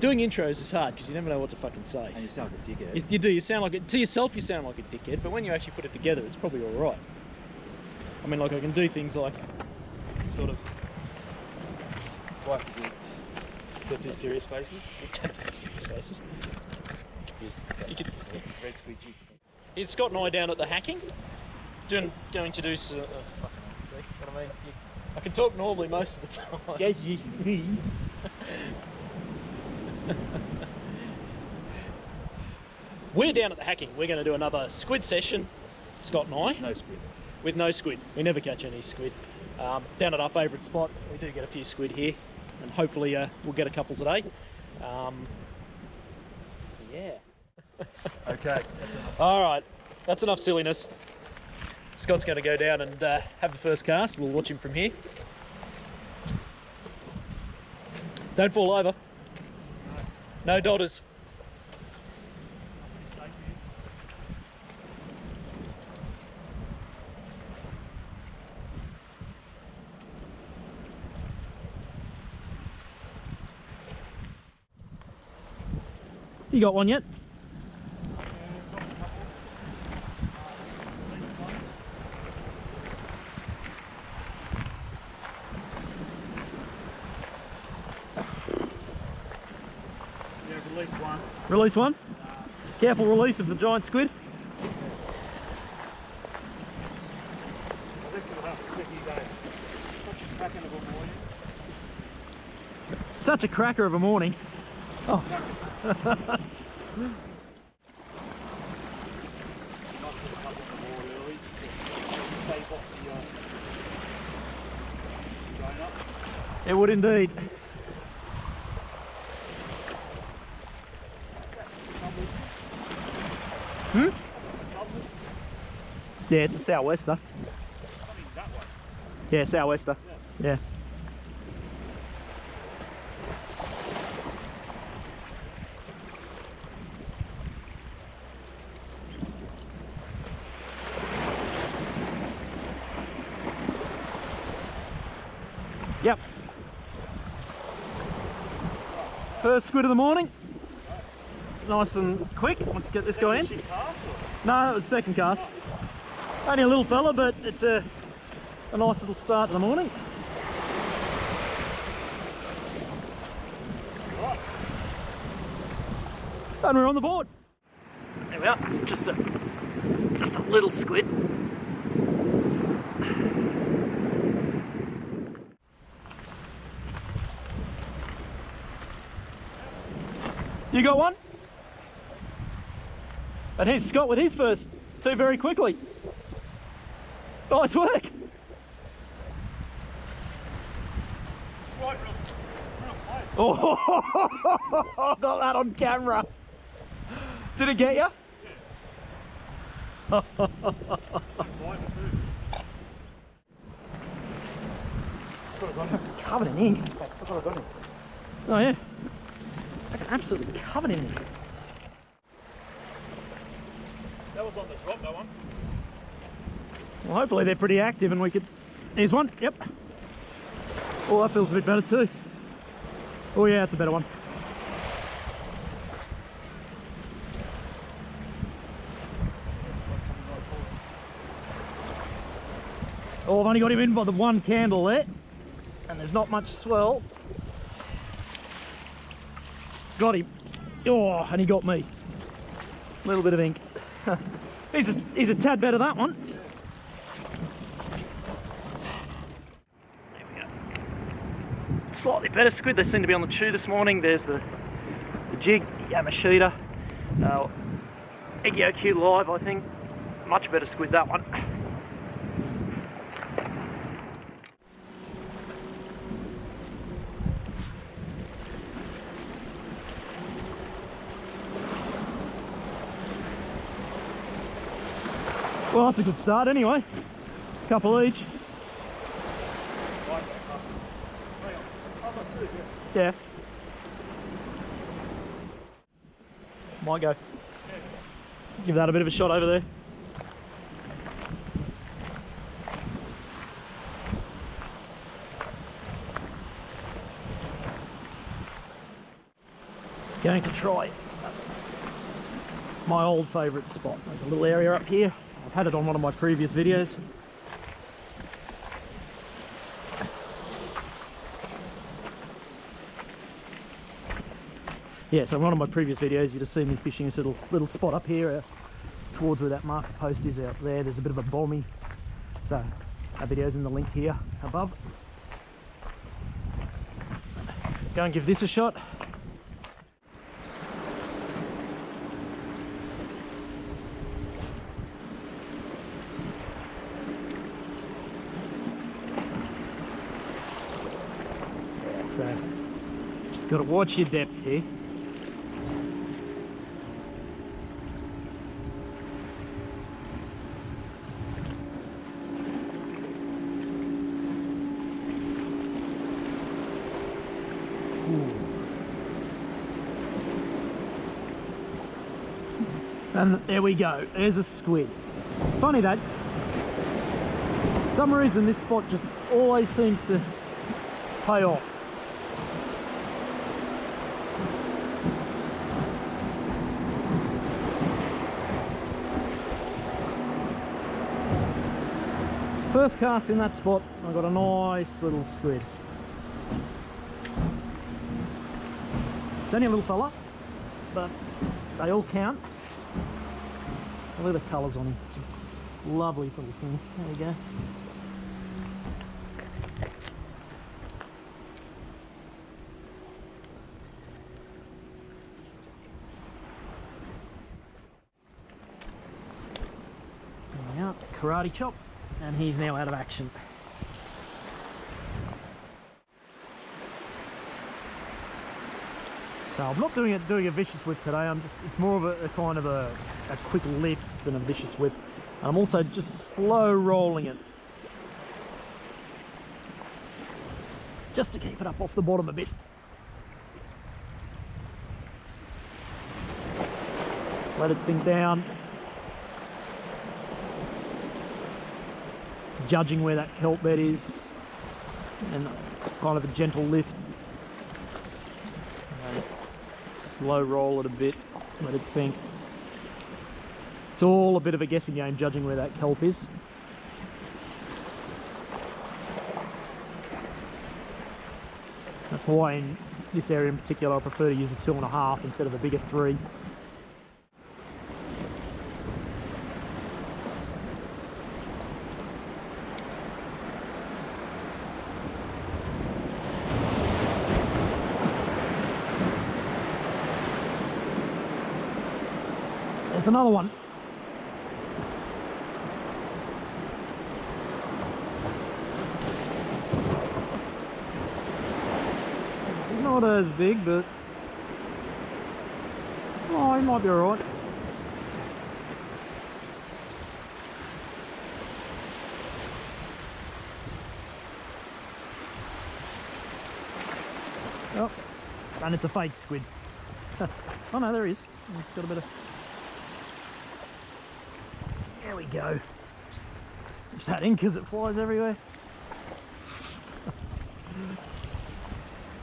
Doing intros is hard because you never know what to fucking say. And you sound like a dickhead. You do, you sound like it, to yourself you sound like a dickhead, but when you actually put it together, it's probably alright. I mean, like I can do things like, sort of... Do I have to do serious faces? Don't do serious faces. You could, Red Squid jig. Is Scott and I down at the hacking? Going to do some... fucking see what I mean? I can talk normally most of the time. Yeah, We're down at the hacking. We're going to do another squid session, Scott and I. No squid. With no squid. We never catch any squid. Down at our favourite spot, we do get a few squid here, and hopefully we'll get a couple today. So yeah. Okay. All right, that's enough silliness. Scott's going to go down and have the first cast. We'll watch him from here. Don't fall over. No dodders. You got one yet? Yeah, release one. Release one? Careful release of the giant squid. Such a cracker of a morning. Oh. It would indeed. Hmm? Yeah, it's a sou'wester. Yeah, sou'wester. Yeah. Yep. First squid of the morning. Nice and quick. Let's get this guy in. No, that was the second cast. Only a little fella, but it's a nice little start to the morning. And we're on the board. There we are. It's just a little squid. You got one? And here's Scott with his first two very quickly. Nice work. Oh, got that on camera. Did it get you? Yeah. Covered in ink. Oh yeah. Absolutely covered in ink. That was on the drop, that one. Well, hopefully they're pretty active and we could... Here's one, yep. Oh, that feels a bit better too. Oh yeah, that's a better one. Oh, I've only got him in by the one candle there. And there's not much swell. Got him. Oh, and he got me. A little bit of ink. He's a tad better, that one. There we go. Slightly better squid. They seem to be on the chew this morning. There's the jig, Yamashita. EGOQ Live, I think. Much better squid, that one. Well, that's a good start anyway. Couple each. Yeah. Might go. Give that a bit of a shot over there. Going to try my old favourite spot. There's a little area up here. I've had it on one of my previous videos. Yeah, so in one of my previous videos you'd have seen me fishing this little spot up here towards where that marker post is out there. There's a bit of a bommy. So that video's in the link here above. Go and give this a shot. So just got to watch your depth here. And there we go, there's a squid. Funny that, for some reason this spot just always seems to pay off. First cast in that spot, I got a nice little squid. It's only a little fella, but they all count. Look at the colours on him. Lovely little thing. There we go. There we are. Karate chop, and he's now out of action. So I'm not doing a vicious whip today. It's more of a kind of a quick lift than a vicious whip. And I'm also just slow rolling it, just to keep it up off the bottom a bit. Let it sink down. Judging where that kelp bed is, and kind of a gentle lift. Slow roll it a bit, let it sink. It's all a bit of a guessing game, judging where that kelp is. That's why in this area in particular I prefer to use a 2.5 instead of a bigger 3. There's another one. He's not as big, but oh, he might be alright. Oh, and it's a fake squid. Oh no, there he is. He's got a bit of... There we go. Just that ink as it flies everywhere.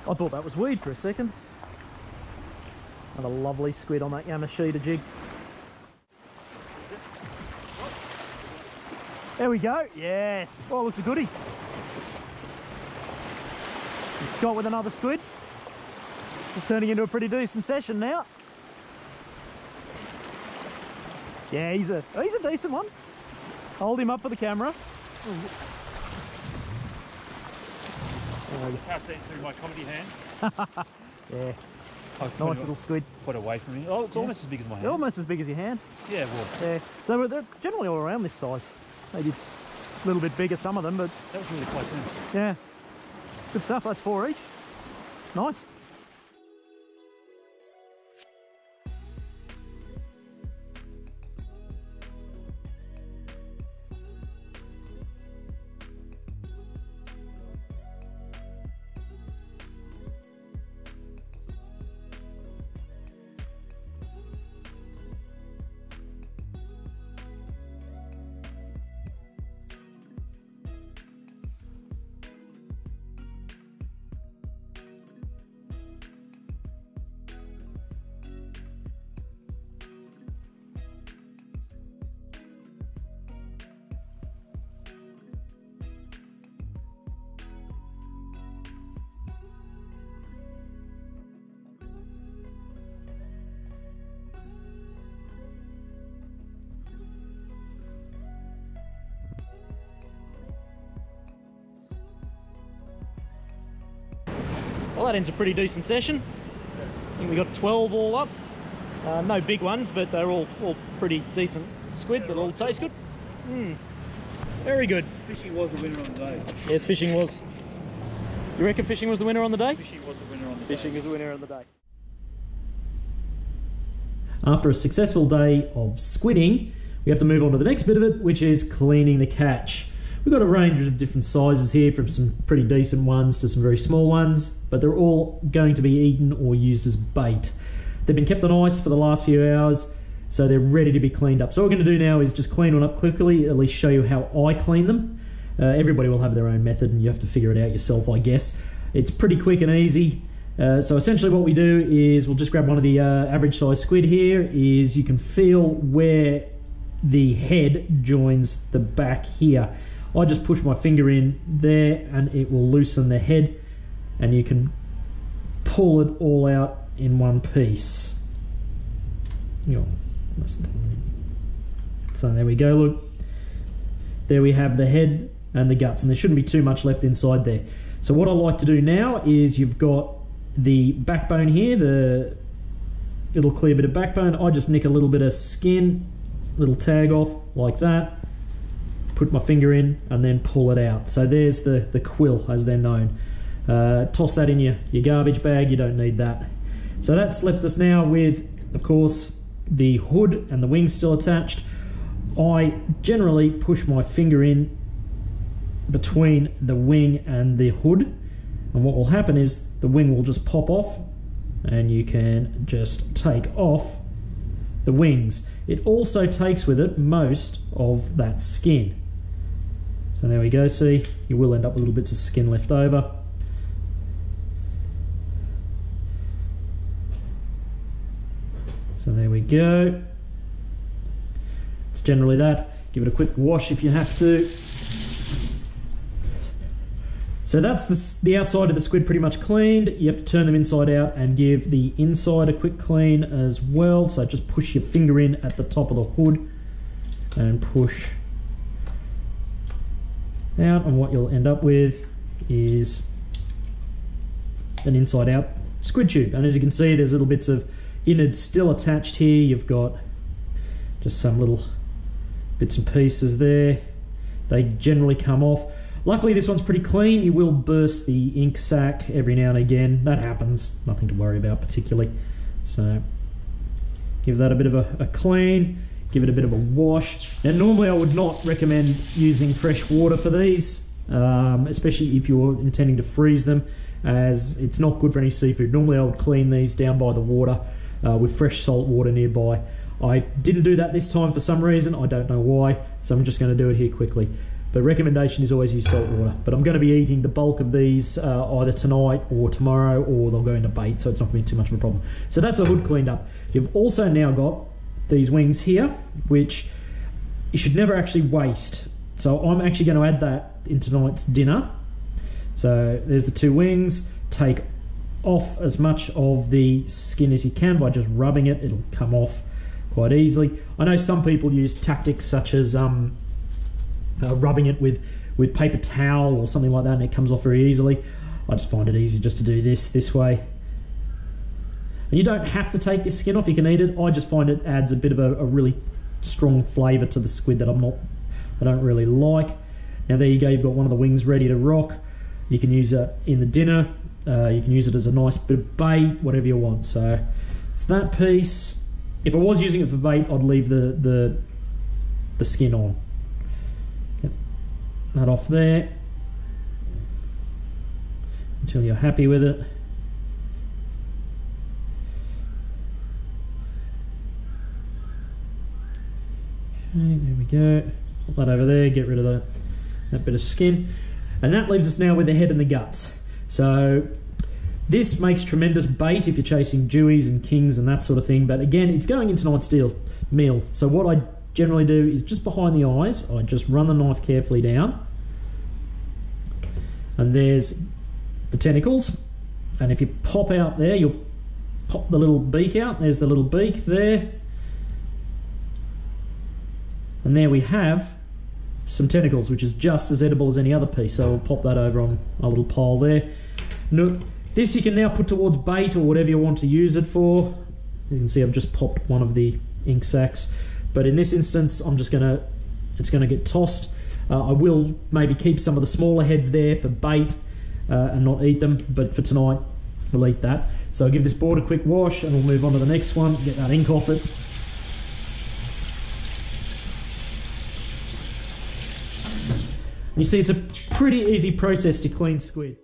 I thought that was weed for a second. And a lovely squid on that Yamashita jig. There we go. Yes. Oh, looks a goodie. Is Scott with another squid? This is turning into a pretty decent session now. Yeah, he's a decent one. Hold him up for the camera. You can't see it through my comedy hand. Yeah, nice little squid. Put away from me. Oh, it's almost as big as my hand. They're almost as big as your hand. Yeah, well. Yeah, so they're generally all around this size. Maybe a little bit bigger, some of them, but... That was really close in. Yeah, good stuff. That's 4 each. Nice. Well, that ends a pretty decent session. I think we got 12 all up. No big ones, but they're all pretty decent squid that all taste good. Very good. Fishing was the winner on the day. Yes, fishing was. You reckon fishing was the winner on the day? Fishing was the winner on the day. Fishing is the winner on the day. After a successful day of squidding, we have to move on to the next bit of it, which is cleaning the catch. We've got a range of different sizes here, from some pretty decent ones to some very small ones, but they're all going to be eaten or used as bait. They've been kept on ice for the last few hours, so they're ready to be cleaned up. So what we're going to do now is just clean one up quickly, at least show you how I clean them. Everybody will have their own method and you have to figure it out yourself, I guess. It's pretty quick and easy. So essentially what we do is we'll just grab one of the average size squid here. Is you can feel where the head joins the back here. I just push my finger in there and it will loosen the head, and you can pull it all out in one piece. So there we go, look. There we have the head and the guts, and there shouldn't be too much left inside there. So what I like to do now is, you've got the backbone here, the little clear bit of backbone. I just nick a little bit of skin, little tag off like that, put my finger in and then pull it out. So there's the quill, as they're known. Toss that in your garbage bag, you don't need that. So that's left us now with, of course, the hood and the wings still attached. I generally push my finger in between the wing and the hood, and what will happen is the wing will just pop off and you can just take off the wings. It also takes with it most of that skin. So there we go, see, you will end up with little bits of skin left over. So there we go. It's generally that. Give it a quick wash if you have to. So that's the outside of the squid pretty much cleaned. You have to turn them inside out and give the inside a quick clean as well. So just push your finger in at the top of the hood and push out, and what you'll end up with is an inside out squid tube. And as you can see, there's little bits of innards still attached here. You've got just some little bits and pieces there. They generally come off. Luckily this one's pretty clean. You will burst the ink sac every now and again. That happens, nothing to worry about particularly. So give that a bit of a clean, give it a bit of a wash. Now normally I would not recommend using fresh water for these, especially if you're intending to freeze them, as it's not good for any seafood. Normally I would clean these down by the water with fresh salt water nearby. I didn't do that this time for some reason, I don't know why, so I'm just going to do it here quickly. The recommendation is always use salt water, but I'm going to be eating the bulk of these either tonight or tomorrow, or they'll go into bait, so it's not going to be too much of a problem. So that's a hood cleaned up. You've also now got these wings here, which you should never actually waste. So I'm actually going to add that in tonight's dinner. So there's the two wings. Take off as much of the skin as you can by just rubbing it. It'll come off quite easily. I know some people use tactics such as rubbing it with paper towel or something like that, and it comes off very easily. I just find it easy just to do this way. And you don't have to take this skin off, you can eat it. I just find it adds a bit of a really strong flavour to the squid that I don't really like. Now there you go, you've got one of the wings ready to rock. You can use it in the dinner, you can use it as a nice bit of bait, whatever you want. So it's that piece. If I was using it for bait, I'd leave the skin on. Get that off there until you're happy with it. Okay, there we go. Put that over there, get rid of that bit of skin. And that leaves us now with the head and the guts. So this makes tremendous bait if you're chasing dewies and kings and that sort of thing, but again, it's going into tonight's meal. So what I generally do is just behind the eyes, I just run the knife carefully down, and there's the tentacles. And if you pop out there, you'll pop the little beak out. There's the little beak there. And there we have some tentacles, which is just as edible as any other piece. So we'll pop that over on a little pile there. Now, This you can now put towards bait or whatever you want to use it for. You can see I've just popped one of the ink sacs, but in this instance it's gonna get tossed. I will maybe keep some of the smaller heads there for bait and not eat them, but for tonight we'll eat that. So I'll give this board a quick wash and we'll move on to the next one, get that ink off it. You see, it's a pretty easy process to clean squid.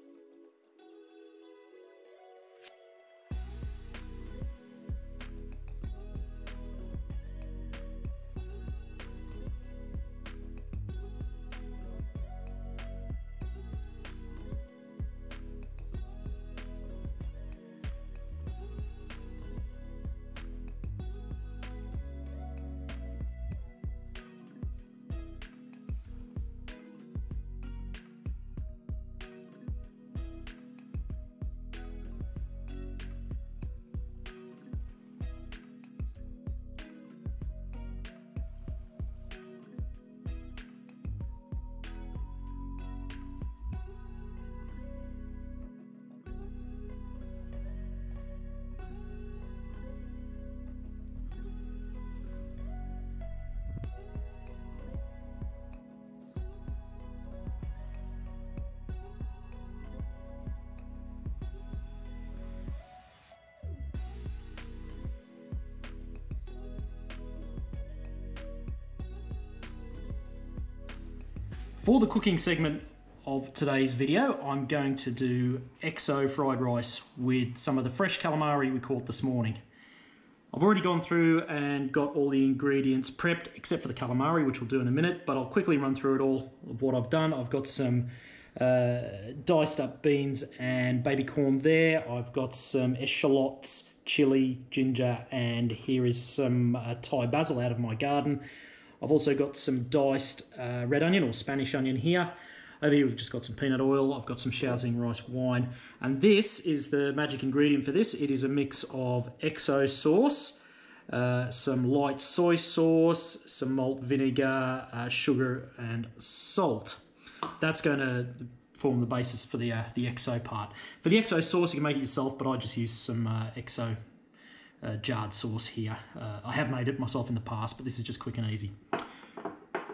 For the cooking segment of today's video, I'm going to do XO fried rice with some of the fresh calamari we caught this morning. I've already gone through and got all the ingredients prepped, except for the calamari, which we'll do in a minute, but I'll quickly run through it all of what I've done. I've got some diced up beans and baby corn there. I've got some eschalots, chili, ginger, and here is some Thai basil out of my garden. I've also got some diced red onion or Spanish onion here. Over here we've just got some peanut oil. I've got some Shaoxing rice wine. And this is the magic ingredient for this. It is a mix of XO sauce, some light soy sauce, some malt vinegar, sugar and salt. That's going to form the basis for the XO part. For the XO sauce you can make it yourself, but I just use some XO jarred sauce here. I have made it myself in the past, but this is just quick and easy.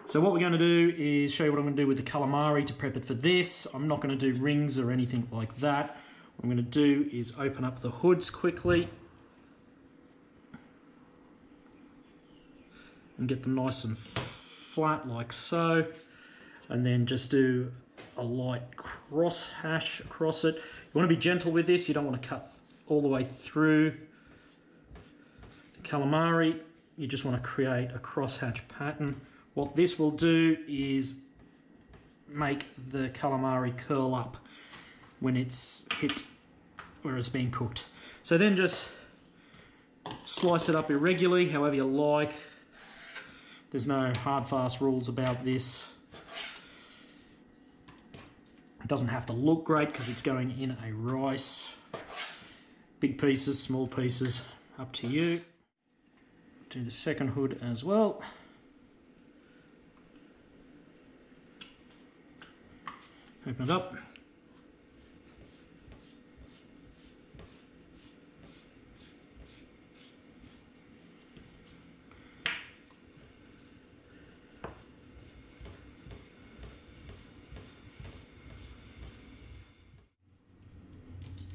So what we're going to do is show you what I'm going to do with the calamari to prep it for this. I'm not going to do rings or anything like that. What I'm going to do is open up the hoods quickly and get them nice and flat like so, and then just do a light cross hash across it. You want to be gentle with this. You don't want to cut all the way through the calamari. You just want to create a crosshatch pattern. What this will do is make the calamari curl up when it's hit where it's being cooked. So then just slice it up irregularly, however you like. There's no hard fast rules about this. It doesn't have to look great because it's going in a rice. Big pieces, small pieces, up to you. Do the second hood as well. Open it up.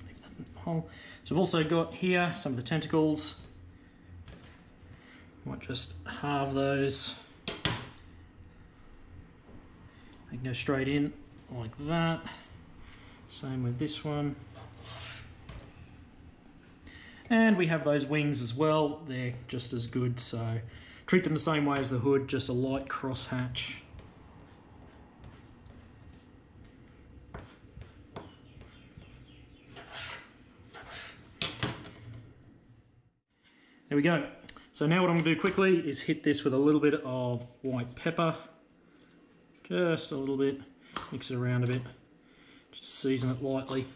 Leave that in the hole. So we've also got here some of the tentacles. Might just halve those. They can go straight in like that. Same with this one. And we have those wings as well. They're just as good, so treat them the same way as the hood, just a light cross hatch. There we go. So now what I'm going to do quickly is hit this with a little bit of white pepper. Just a little bit. Mix it around a bit. Just season it lightly.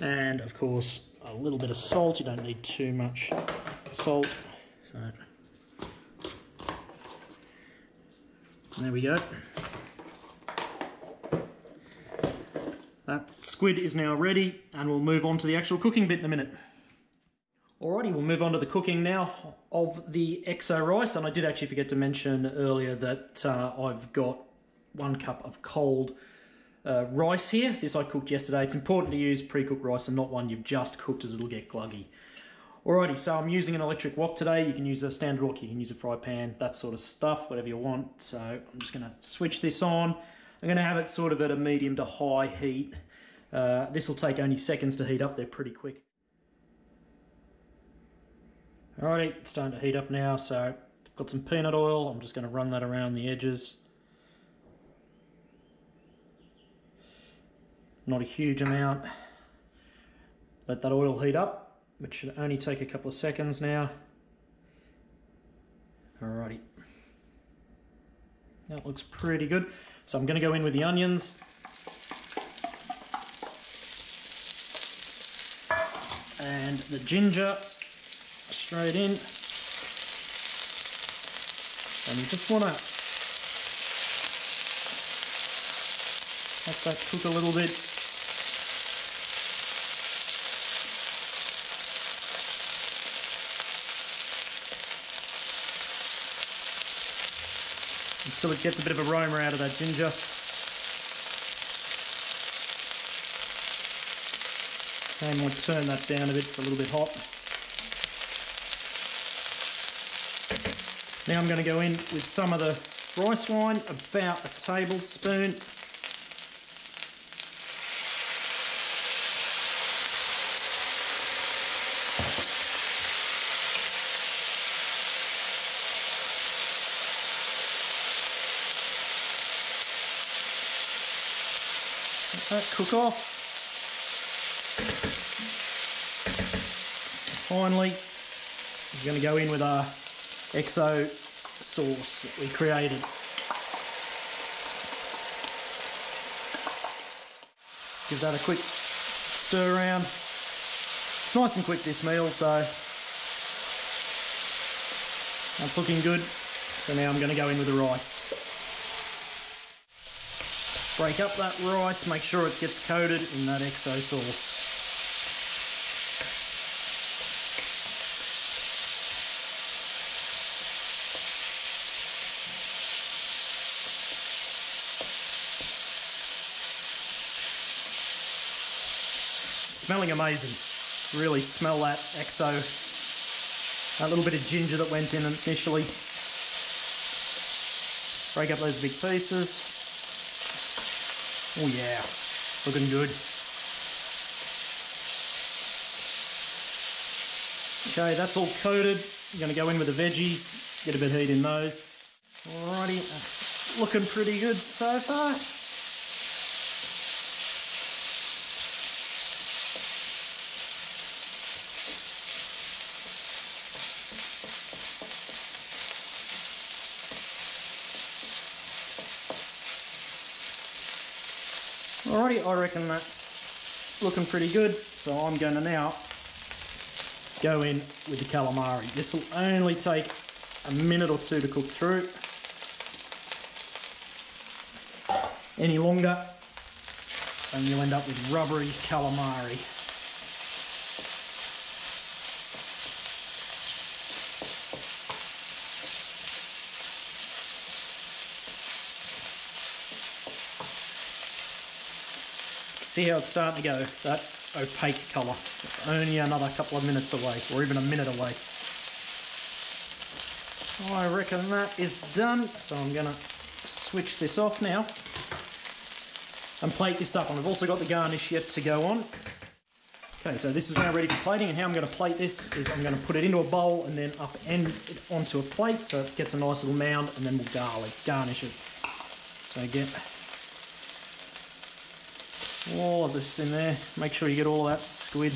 And of course, a little bit of salt. You don't need too much salt. So, there we go. That squid is now ready, and we'll move on to the actual cooking bit in a minute. Alrighty, we'll move on to the cooking now of the XO rice, and I did actually forget to mention earlier that I've got 1 cup of cold rice here. This I cooked yesterday. It's important to use pre-cooked rice and not one you've just cooked, as it'll get gluggy. Alrighty, so I'm using an electric wok today. You can use a standard wok, you can use a fry pan, that sort of stuff, whatever you want. So I'm just going to switch this on. I'm going to have it sort of at a medium to high heat. This will take only seconds to heat up. They're pretty quick. Alrighty, it's starting to heat up now, so I've got some peanut oil. I'm just going to run that around the edges. Not a huge amount. Let that oil heat up, which should only take a couple of seconds now. Alrighty. That looks pretty good. So I'm going to go in with the onions. And the ginger. Straight in, and you just want to let that cook a little bit. Until it gets a bit of aroma out of that ginger. And we'll turn that down a bit, it's a little bit hot. Now I'm going to go in with some of the rice wine, about a tablespoon. Let that cook off. Finally, we're going to go in with our XO sauce that we created. Give that a quick stir around. It's nice and quick, this meal, so that's looking good. So now I'm going to go in with the rice. Break up that rice, make sure it gets coated in that XO sauce. Smelling amazing. Really smell that XO. That little bit of ginger that went in initially. Break up those big pieces. Oh yeah, looking good. Okay, that's all coated. I'm going to go in with the veggies, get a bit of heat in those. Alrighty, that's looking pretty good so far. Alrighty, I reckon that's looking pretty good, so I'm going to now go in with the calamari. This will only take a minute or two to cook through. Any longer and you'll end up with rubbery calamari. See how it's starting to go, that opaque colour. Only another couple of minutes away, or even a minute away. I reckon that is done, so I'm going to switch this off now and plate this up. And I've also got the garnish yet to go on. Okay, so this is now ready for plating, and how I'm going to plate this is I'm going to put it into a bowl and then upend it onto a plate so it gets a nice little mound, and then we'll garnish it. So get all of this in there. Make sure you get all of that squid.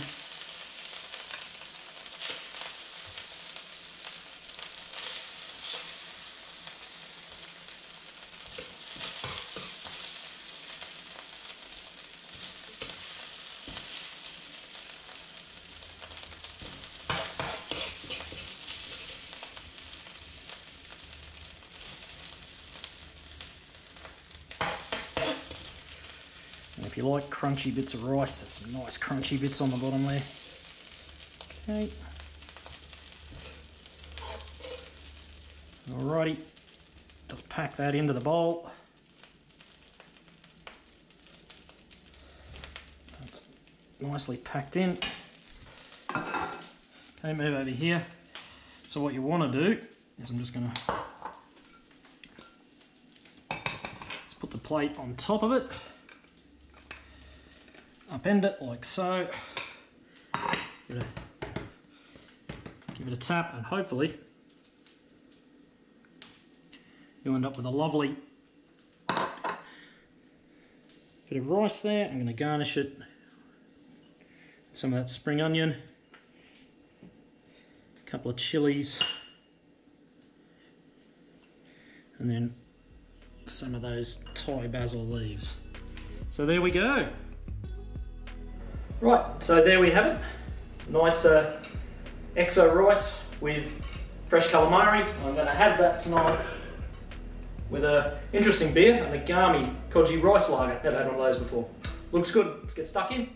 if you like crunchy bits of rice, there's some nice crunchy bits on the bottom there. Okay. Alrighty, just pack that into the bowl. That's nicely packed in. Okay, move over here. So what you want to do is I'm just going to put the plate on top of it, upend it like so, give it a tap, and hopefully you'll end up with a lovely bit of rice there. I'm going to garnish it with some of that spring onion, a couple of chilies, and then some of those Thai basil leaves. So there we go. Right, so there we have it. Nice exo rice with fresh calamari. I'm going to have that tonight with an interesting beer, a Nagami Koji rice lager. Never had one of those before. Looks good. Let's get stuck in.